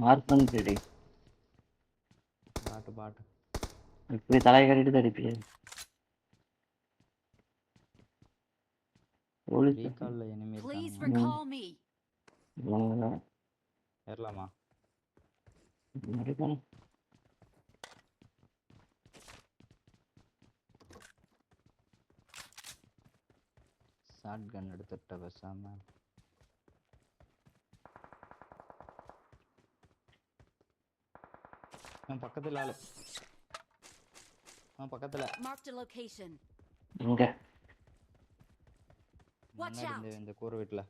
Mark பண்ணிட்டேடி. பாட்டு இப்படி தலையை கட்டிட்டு தடிப்பிய போலீஸ் ரீகால்ல எனிமி Please இருக்கானுங்க. recall me. ஏறலாமா? ஷாட் கன் எடுத்துட்ட பேசாம. பக்கத்துல ஆளு. பக்கத்துல. Marked a location. எங்க? Watch out. இந்த கூரை வீட்ல.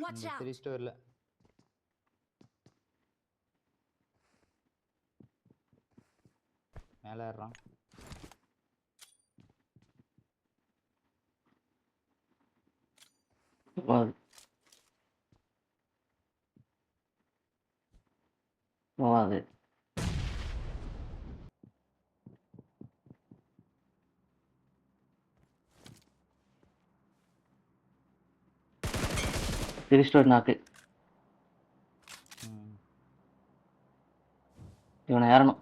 Watch out. 3 ஸ்டோர்ல. மேல ஏறான். போவாது. திரிஸ்டோர் நாக்கு. இவனை ஏறணும்.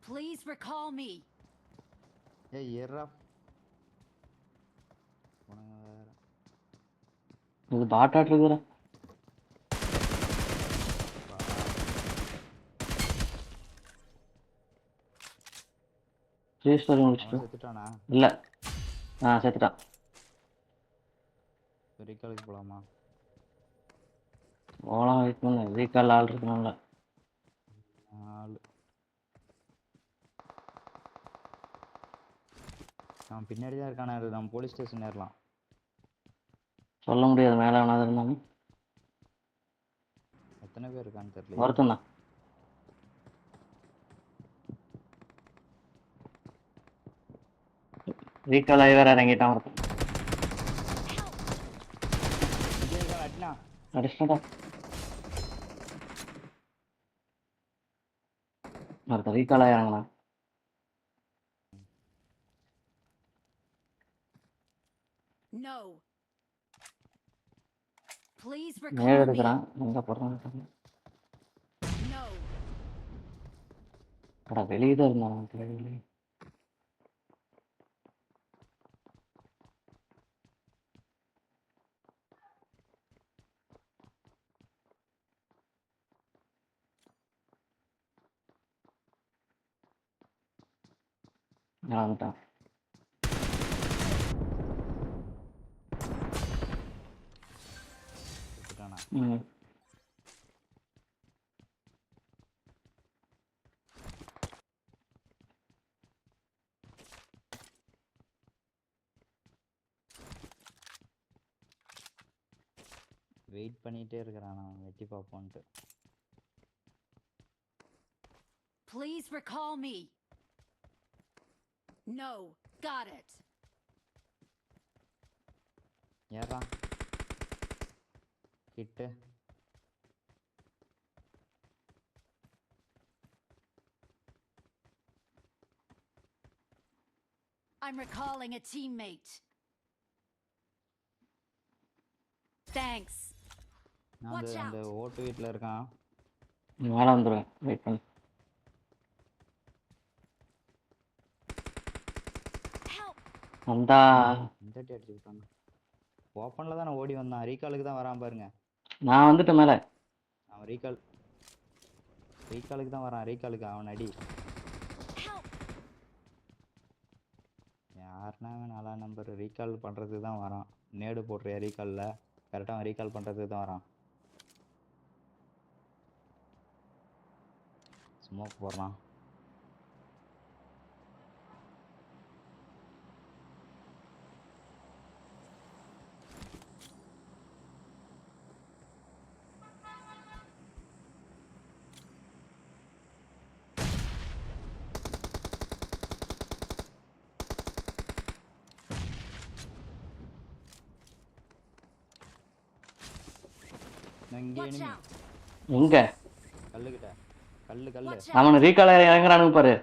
Please recall me. ஏய் ஏறா. இது பாட்டாட் இருக்குற. திரிஸ்டோர் முடிச்சிட்டு. செத்துட்டானா? இல்ல. செத்துட்டான். ரீகாலுக்கு போலாமா? போலாம் வெயிட் பண்ணு. ரீகால் ஆள் இருக்கணும்ல. நான் பின்னாடி தான் இருக்கானே. நம்ம போலீஸ் ஸ்டேஷன் ஏறலாம். சொல்ல முடியாது மேலே வேணாது இருந்தாலும். எத்தனை பேர் இருக்கான்னு தெரியல. ஒருத்தன் தான். ரீகால் ஆகி வேற இறங்கிட்டான் ஒருத்தன். அடிச்சுட்டா ஒருத்தன் ரீகால் ஆகி இறங்கலாம். No. Please மேல recall me. எடுக்கிறான். எங்க போறான்? No. அட வெளியே தான் இருந்தான். வெளியே வந்துட்டான். வெயிட் பண்ணிட்டே இருக்கிறான். நான் வெட்டி பார்ப்போன்ட்டு. Please recall me. No. Got it. ஏறா. கிட்ட. I'm recalling a teammate. Thanks. நான் அந்த ஓட்டு வீட்ல இருக்கான். மேல வந்துருவேன். வெயிட் பண்ணு. வந்தா இந்த டேட் அடிச்சுட்டாங்க. ஓபன்ல தான் ஓடி வந்தான். ரீகாலுக்கு தான் வரான் பாருங்க. நான் வந்துட்டேன் மேல. அவன் ரீகாலுக்கு தான் வரான். ரீகாலுக்கு அவன் அடி. யாருன்னா நல்லா நம்பர் ரீகால் பண்றதுக்கு தான் வரான். நேடு போடுறியா ரீகால்ல? கரெக்டா அவன் ரீகால் பண்றதுக்கு தான் வரான். ஸ்மோக் போடுறான். எங்க? கல்லுகிட்ட கல்லு கல்லு Watch out! அவனை ரீகால் இறங்குறானுங்க பாரு.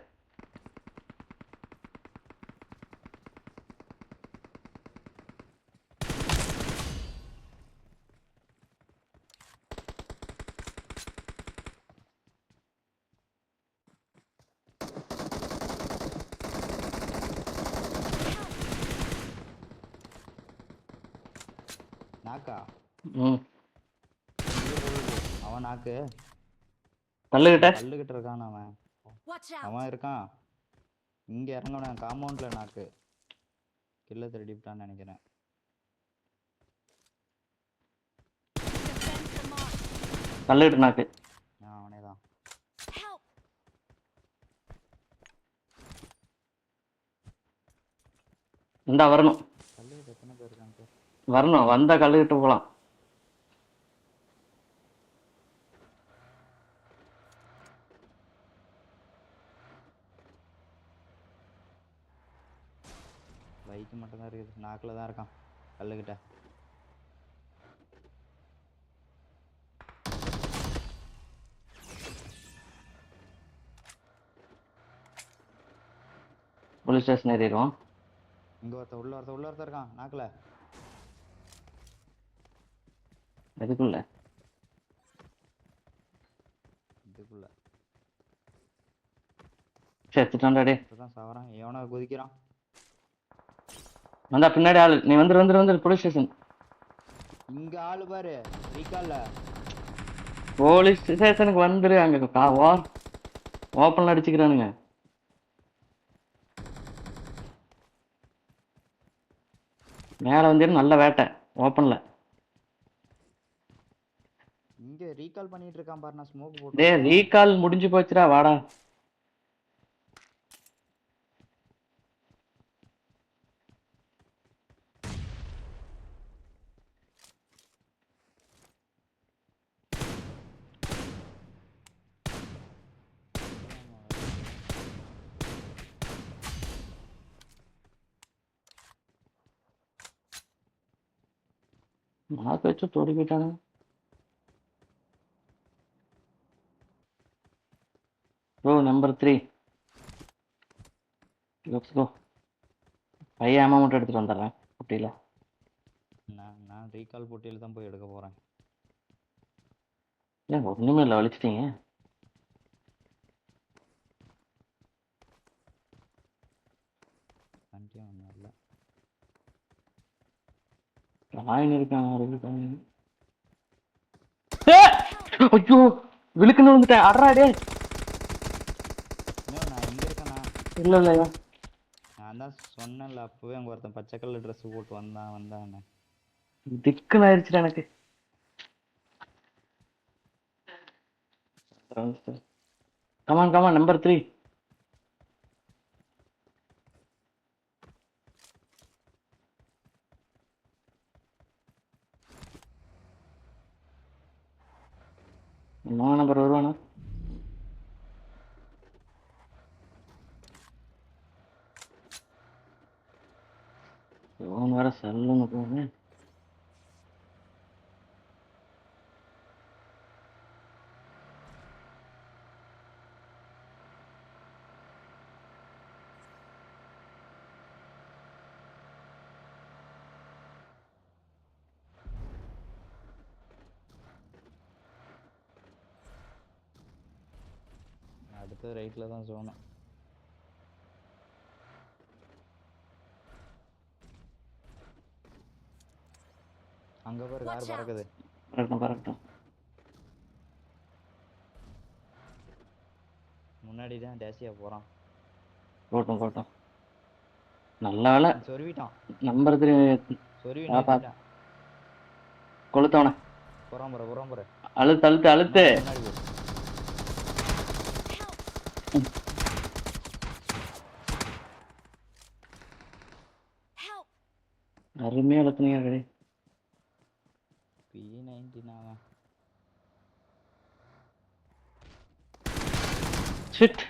நாக்கா ம் அவன் நாக்கு கல்லுகிட்ட கல்லுகிட்ட இருக்கான் அவன். Watch out! அவன் இருக்கான் இங்க இறங்கணும் காம்பவுண்ட்ல நாக்கு. கில்ல திருடிவிட்டான்னு நினைக்கிறேன். Defend the mark! கல்லுகிட்ட நாக்கு. அவனே தான். Help! இந்தா வரணும் கல்லுகிட்ட எத்தனை பேர் இருக்காங்க? வரணும் வந்தா கல்லுகிட்ட போகலாம். பைக்கு மட்டும் தான் இருக்குது. நாக்கில் தான் இருக்கான் கல்லுகிட்ட. Police station ஏறிடுவோம். இங்க உள்ள ஒருத்தர் இருக்கான் நாக்குல. எதுக்குள்ள இதுக்குள்ள செத்துட்டான்டா டே. இப்பதான் சாவறான். எவனோ குதிக்கிறான். வந்தா பின்னாடி ஆளு. நீ வந்துரு போலீஸ் ஸ்டேஷன். இங்க ஆளு பாரு ரீகால்ல. போலீஸ் ஸ்டேஷனுக்கு வந்துரு. அங்க ஓப்பன்ல அடிச்சுக்கிறானுங்க. மேல வந்துரு. நல்ல வேட்டை ஓப்பன்ல. இங்க ரீகால் பண்ணிட்டு இருக்கான் பாரு. நான் ஸ்மோக் டே போட்டு ரீகால் முடிஞ்சு போச்சுடா. வாடா. மார்க் வச்சு தோடி போயிட்டானுங்க. Bro number 3 let's go. பையன் அம்மா மட்டும் எடுத்துட்டு வந்துடுறேன் குட்டியில. நான் ரீகால் போட்டியில தான் போய் எடுக்க போறேன். ஏன் ஒண்ணுமே இல்லை வலிச்சிட்டீங்க. கண்டிப்பாக ஒன்றும் இல்லை. ராயன் இருக்காங்க. ஐயோ விழுக்குன்னு வந்துட்டேன். அட்ரா டே. நான் எங்க இருக்கேன்னா இல்ல இல்லையா நான் தான் சொன்னேன்ல அப்பவே அங்க ஒருத்தன் பச்சை கலர் ட்ரெஸ் போட்டு வந்தான்னு. திக்குன்னு ஆயிடுச்சுடா எனக்கு. Come on number 3. நம்பர் வருவானா? வேற செல்லுன்னு போகுது. அடுத்து ரைட்ல தான் சோணும். அங்க பாரு கார் Watch out. பறக்குது. பறக்கட்டும். முன்னாடி தான் டேசியா போறான். போட்டோம். நல்ல வேலை சொருவிட்டான். நம்பர் 3 சொருவி பாப்பா. நிறுத்திட்டான். கொளுத்தவன புறம்புற அழுத்து முன்னாடி போ. Help! அருமையா அழுத்துனீங்க கடை. P19 shit